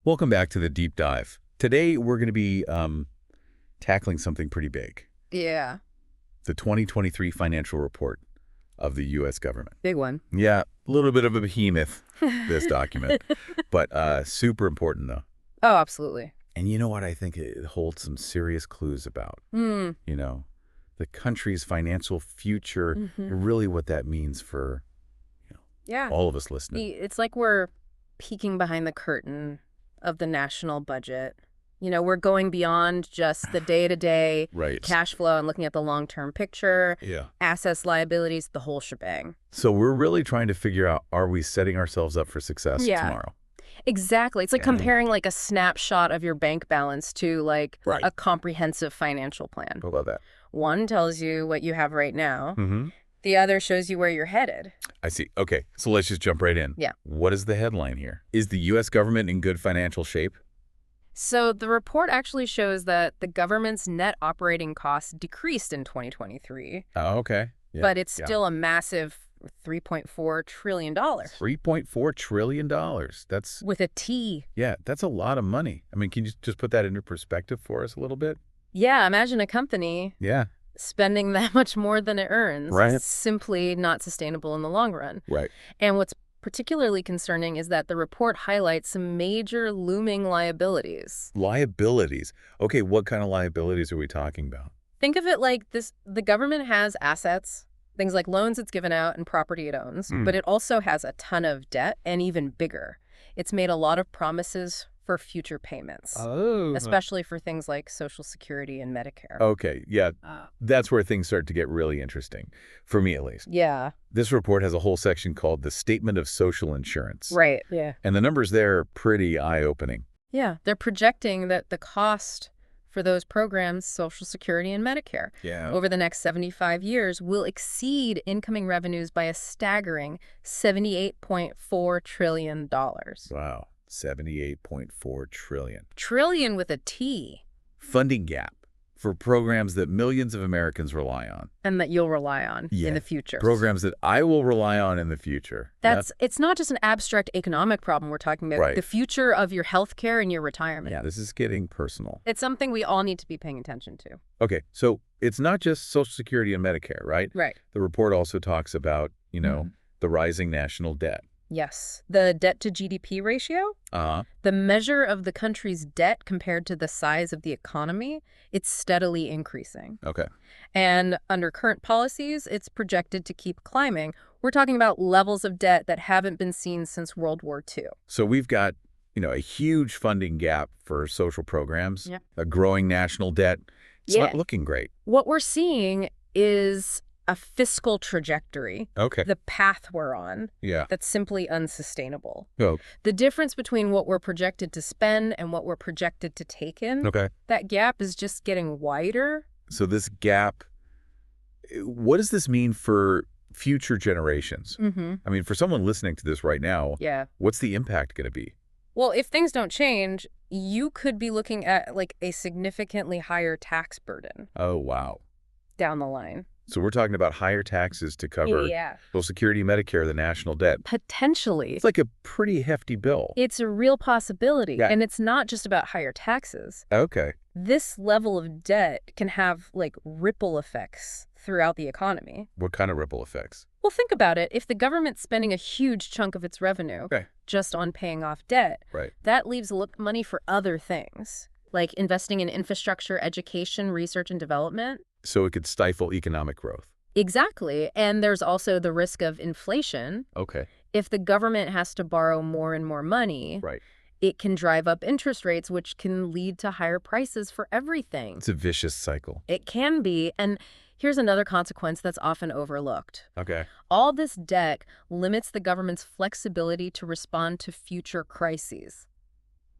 Welcome back to the deep dive. Today we're going to be tackling something pretty big. Yeah, The 2023 financial report of the U.S. government. big one. Yeah, a little bit of a behemoth, this document, but super important though. Oh, absolutely. And you know what? I think it holds some serious clues about, Hmm. the country's financial future, and really what that means for Yeah. all of us listening. It's like we're peeking behind the curtain of the national budget. We're going beyond just the day-to-day Right. cash flow and looking at the long-term picture, Yeah. assets, liabilities, the whole shebang. So we're really trying to figure out, are we setting ourselves up for success Yeah. tomorrow? Exactly. It's like Yeah. comparing like a snapshot of your bank balance to like Right. a comprehensive financial plan. I love that. One tells you what you have right now. Mm-hmm. The other shows you where you're headed. I see. Okay, so let's just jump right in. Yeah. What is the headline here? Is the U.S. government in good financial shape? So the report actually shows that the government's net operating costs decreased in 2023, Oh, okay. Yeah. but it's still a massive $3.4 trillion $3.4 trillion. That's, with a T. yeah, that's a lot of money. I mean, can you just put that into perspective for us a little bit? Yeah, imagine a company Yeah. spending that much more than it earns. Right. It's simply not sustainable in the long run. Right. And what's particularly concerning is that the report highlights some major looming liabilities. Liabilities. Okay, what kind of liabilities are we talking about? Think of it like this: the government has assets, things like loans it's given out and property it owns, but it also has a ton of debt, and even bigger. It's made a lot of promises for future payments, especially for things like Social Security and Medicare. Okay, yeah, that's where things start to get really interesting, for me at least. Yeah, This report has a whole section called the Statement of Social Insurance. right. Yeah. And the numbers there are pretty eye-opening. Yeah, they're projecting that the cost for those programs, Social Security and Medicare, Yeah. over the next 75 years will exceed incoming revenues by a staggering $78.4 trillion. Wow. $78.4 trillion. Trillion with a T. Funding gap for programs that millions of Americans rely on. And that you'll rely on Yeah. in the future. Programs that I will rely on in the future. It's not just an abstract economic problem we're talking about. Right. The future of your healthcare and your retirement. Yeah, this is getting personal. It's something we all need to be paying attention to. Okay, so it's not just Social Security and Medicare, right? Right. The report also talks about, the rising national debt. Yes. The debt to GDP ratio, Uh-huh. the measure of the country's debt compared to the size of the economy, it's steadily increasing. Okay. And under current policies, it's projected to keep climbing. We're talking about levels of debt that haven't been seen since World War II. So we've got, a huge funding gap for social programs, Yeah. a growing national debt. It's Yeah. not looking great. What we're seeing is a fiscal trajectory, Okay. the path we're on, Yeah. that's simply unsustainable. Oh, The difference between what we're projected to spend and what we're projected to take in, okay. that gap is just getting wider. So this gap, what does this mean for future generations? Mm-hmm. I mean, for someone listening to this right now, Yeah. what's the impact going to be? Well, if things don't change, you could be looking at like a significantly higher tax burden Oh, wow. down the line. So we're talking about higher taxes to cover Yeah. Social Security, Medicare, the national debt. Potentially. It's like a pretty hefty bill. It's a real possibility. Yeah. And it's not just about higher taxes. Okay. This level of debt can have like ripple effects throughout the economy. What kind of ripple effects? Well, think about it. If the government's spending a huge chunk of its revenue Okay. just on paying off debt, Right. that leaves money for other things, like investing in infrastructure, education, research, and development. So it could stifle economic growth. Exactly. And there's also the risk of inflation. Okay. If the government has to borrow more and more money, Right. it can drive up interest rates, which can lead to higher prices for everything. It's a vicious cycle. It can be. And here's another consequence that's often overlooked. Okay. All this debt limits the government's flexibility to respond to future crises.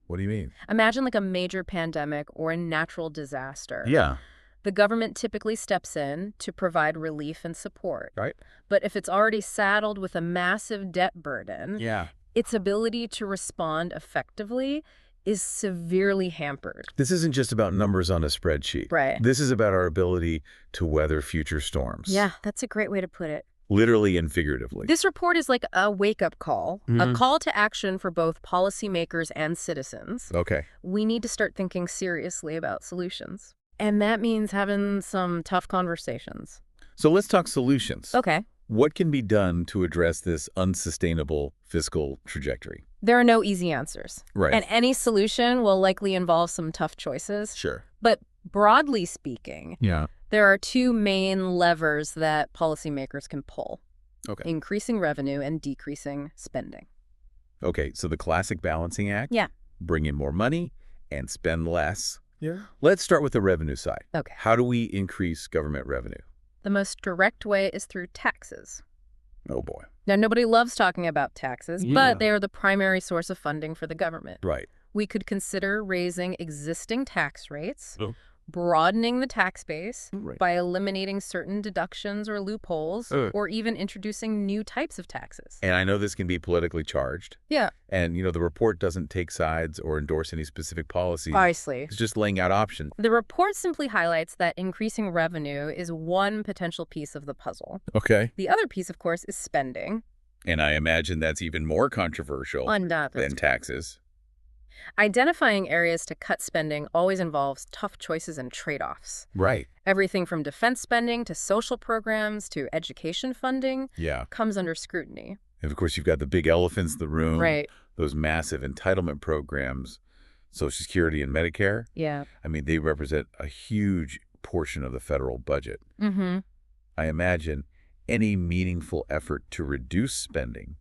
What do you mean? Imagine like a major pandemic or a natural disaster. Yeah. The government typically steps in to provide relief and support. Right. But if it's already saddled with a massive debt burden, Yeah. its ability to respond effectively is severely hampered. This isn't just about numbers on a spreadsheet. Right. This is about our ability to weather future storms. Yeah, that's a great way to put it. Literally and figuratively. This report is like a wake-up call, a call to action for both policymakers and citizens. Okay. We need to start thinking seriously about solutions. And that means having some tough conversations. So let's talk solutions. Okay. What can be done to address this unsustainable fiscal trajectory? There are no easy answers. Right. And any solution will likely involve some tough choices. Sure. But broadly speaking, Yeah. there are two main levers that policymakers can pull. Okay. Increasing revenue and decreasing spending. Okay, so the classic balancing act? Yeah. Bring in more money and spend less. Yeah. Let's start with the revenue side. Okay. How do we increase government revenue? The most direct way is through taxes. Oh, boy. Now, nobody loves talking about taxes, Yeah. but they are the primary source of funding for the government. Right. We could consider raising existing tax rates, Oh. broadening the tax base Right. by eliminating certain deductions or loopholes, Uh. or even introducing new types of taxes. And I know this can be politically charged. Yeah, And, the report doesn't take sides or endorse any specific policy. precisely. It's just laying out options. The report simply highlights that increasing revenue is one potential piece of the puzzle. Okay. The other piece, of course, is spending. And I imagine that's even more controversial Undoubtedly. than taxes. Identifying areas to cut spending always involves tough choices and trade-offs. Right. Everything from defense spending to social programs to education funding Yeah. comes under scrutiny. And, of course, you've got the big elephants in the room. Right. Those massive entitlement programs, Social Security and Medicare. Yeah. I mean, they represent a huge portion of the federal budget. Mm-hmm. I imagine any meaningful effort to reduce spending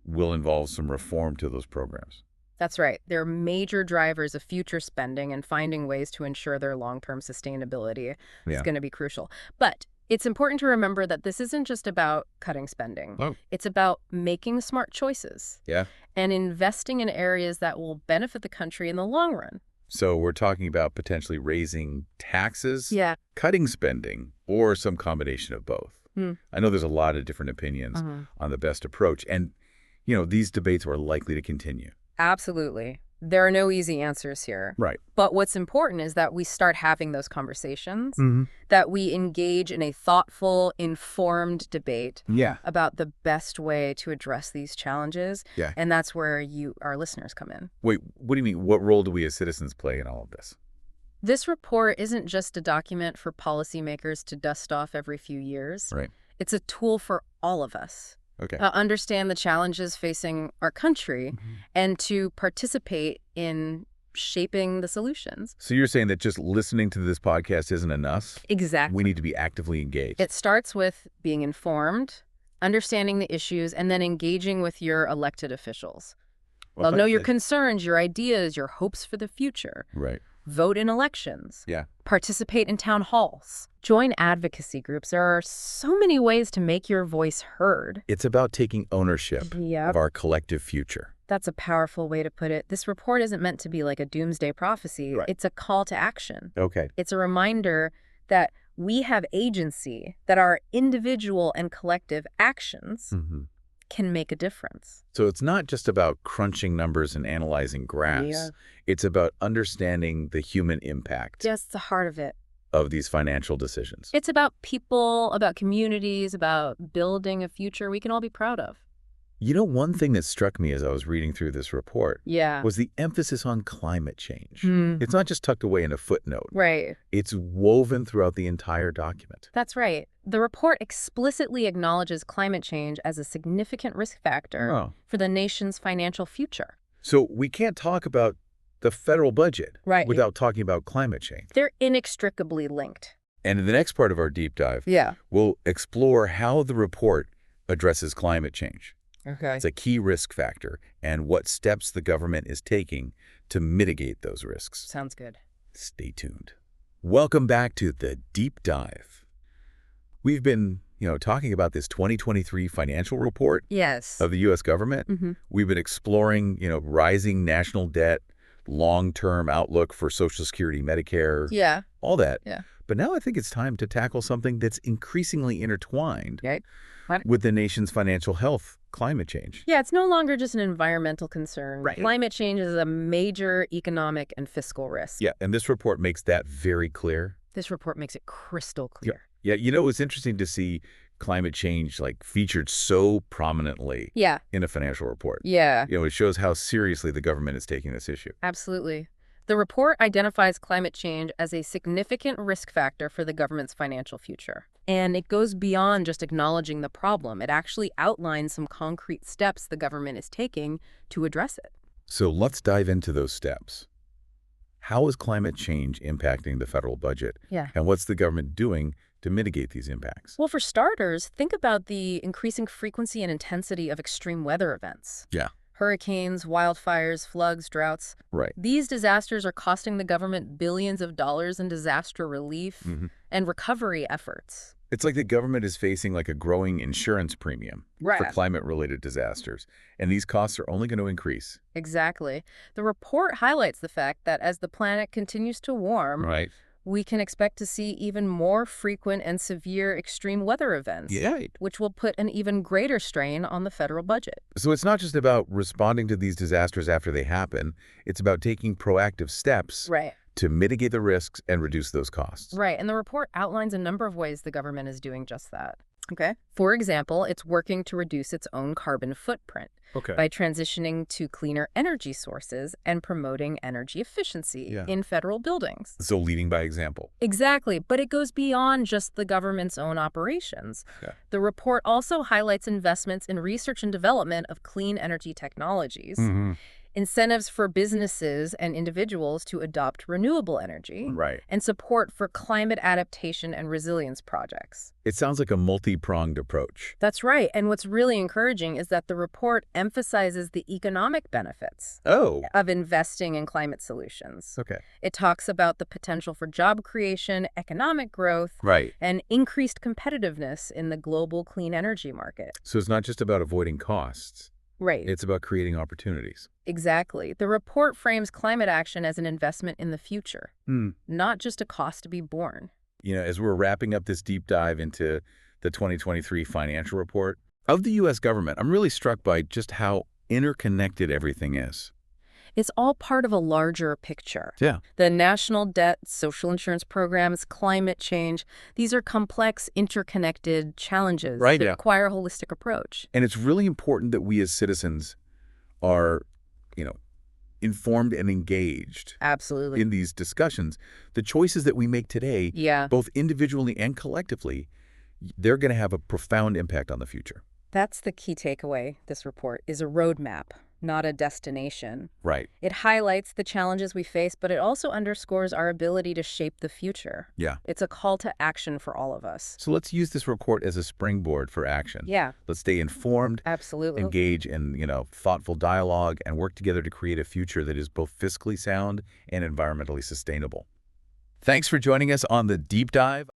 will involve some reform to those programs. That's right. They're major drivers of future spending, and finding ways to ensure their long-term sustainability is Yeah. going to be crucial. But it's important to remember that this isn't just about cutting spending. Oh. It's about making smart choices Yeah. and investing in areas that will benefit the country in the long run. So we're talking about potentially raising taxes, Yeah. cutting spending, or some combination of both. Hmm. I know there's a lot of different opinions on the best approach. And, these debates are likely to continue. Absolutely. There are no easy answers here. Right. But what's important is that we start having those conversations, Mm-hmm. that we engage in a thoughtful, informed debate Yeah. about the best way to address these challenges. Yeah. And that's where our listeners, come in. Wait, what do you mean? What role do we as citizens play in all of this? This report isn't just a document for policymakers to dust off every few years. Right. It's a tool for all of us. Okay. Understand the challenges facing our country and to participate in shaping the solutions. So you're saying that just listening to this podcast isn't enough? Exactly. We need to be actively engaged. It starts with being informed, understanding the issues, and then engaging with your elected officials. They'll know your concerns, your ideas, your hopes for the future. Right. Vote in elections. Yeah. Participate in town halls. Join advocacy groups. There are so many ways to make your voice heard. It's about taking ownership Yep. of our collective future. That's a powerful way to put it. This report isn't meant to be like a doomsday prophecy. Right. It's a call to action. Okay. It's a reminder that we have agency, that our individual and collective actions Mm-hmm. can make a difference. So it's not just about crunching numbers and analyzing graphs. Yeah. It's about understanding the human impact Just the heart of it. of these financial decisions. It's about people, about communities, about building a future we can all be proud of. One thing that struck me as I was reading through this report Yeah. was the emphasis on climate change. Hmm. It's not just tucked away in a footnote. Right. It's woven throughout the entire document. That's right. The report explicitly acknowledges climate change as a significant risk factor Oh. for the nation's financial future. So we can't talk about the federal budget Right. without talking about climate change. They're inextricably linked. And in the next part of our deep dive, Yeah. we'll explore how the report addresses climate change. Okay. It's a key risk factor and what steps the government is taking to mitigate those risks. Sounds good. Stay tuned. Welcome back to the Deep Dive. We've been, talking about this 2023 financial report Yes. of the U.S. government. Mm-hmm. We've been exploring, rising national debt, long-term outlook for Social Security, Medicare, Yeah. all that. Yeah. But now I think it's time to tackle something that's increasingly intertwined Right. What? with the nation's financial health, climate change. Yeah, it's no longer just an environmental concern. Right. Climate change is a major economic and fiscal risk. Yeah, and this report makes that very clear. This report makes it crystal clear. Yeah, it was interesting to see climate change featured so prominently Yeah. in a financial report. Yeah. It shows how seriously the government is taking this issue. Absolutely. The report identifies climate change as a significant risk factor for the government's financial future. And it goes beyond just acknowledging the problem. It actually outlines some concrete steps the government is taking to address it. So let's dive into those steps. How is climate change impacting the federal budget? Yeah. And what's the government doing to mitigate these impacts? Well, for starters, think about the increasing frequency and intensity of extreme weather events. Yeah. Hurricanes, wildfires, floods, droughts. Right. These disasters are costing the government billions of dollars in disaster relief and recovery efforts. It's like the government is facing a growing insurance premium for climate-related disasters, and these costs are only going to increase. Exactly. The report highlights the fact that as the planet continues to warm, we can expect to see even more frequent and severe extreme weather events, which will put an even greater strain on the federal budget. So it's not just about responding to these disasters after they happen. It's about taking proactive steps to mitigate the risks and reduce those costs. Right. And the report outlines a number of ways the government is doing just that. Okay. For example, it's working to reduce its own carbon footprint by transitioning to cleaner energy sources and promoting energy efficiency in federal buildings. So leading by example. Exactly. But it goes beyond just the government's own operations. The report also highlights investments in research and development of clean energy technologies, incentives for businesses and individuals to adopt renewable energy, and support for climate adaptation and resilience projects. It sounds like a multi-pronged approach. That's right. And what's really encouraging is that the report emphasizes the economic benefits of investing in climate solutions. It talks about the potential for job creation, economic growth, and increased competitiveness in the global clean energy market. So it's not just about avoiding costs. It's about creating opportunities. Exactly. The report frames climate action as an investment in the future, not just a cost to be borne. As we're wrapping up this deep dive into the 2023 financial report of the U.S. government, I'm really struck by just how interconnected everything is. It's all part of a larger picture. The national debt, social insurance programs, climate change, these are complex, interconnected challenges that require a holistic approach. And it's really important that we as citizens are, informed and engaged in these discussions. The choices that we make today, both individually and collectively, they're going to have a profound impact on the future. That's the key takeaway. This report is a roadmap, not a destination. It highlights the challenges we face, but it also underscores our ability to shape the future. It's a call to action for all of us. So let's use this report as a springboard for action. Let's stay informed, engage in, thoughtful dialogue, and work together to create a future that is both fiscally sound and environmentally sustainable. Thanks for joining us on The Deep Dive.